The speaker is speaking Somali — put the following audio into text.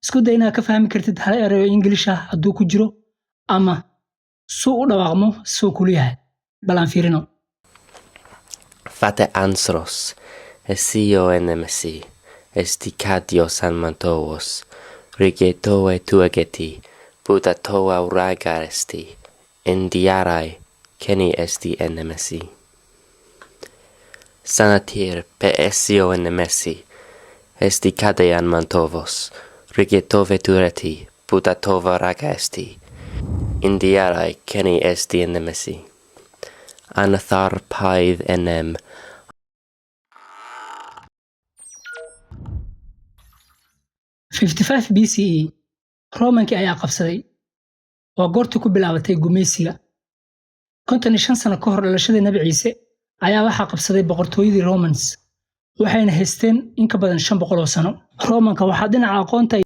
isku day inaad ka fahmi kartid hal erayo English ah hadduu ku jiro ama suu u dhawaaqmo soo kuliyahay balan fiirino Fate ansros esio enemesi esticatio san mantovos rigetoe tuageti buta toa uraga esti indiarai keni esti enemesi Sanatir pe esio enemesi esticatean mantovos rigetove tureti buta tova raga esti indiarai keni esti enemesi Anathar paid enem 55 B.C.E Romankii ayaa qabsaday oo goortii ku bilaabatay gumeysiga 55 sano ka hor dhalashada Nabi Ciise ayaa waxa qabsaday boqortooyadii Romans waxayna haysteen in ka badan 500 sano Romanka waxa dhinaca aqoonta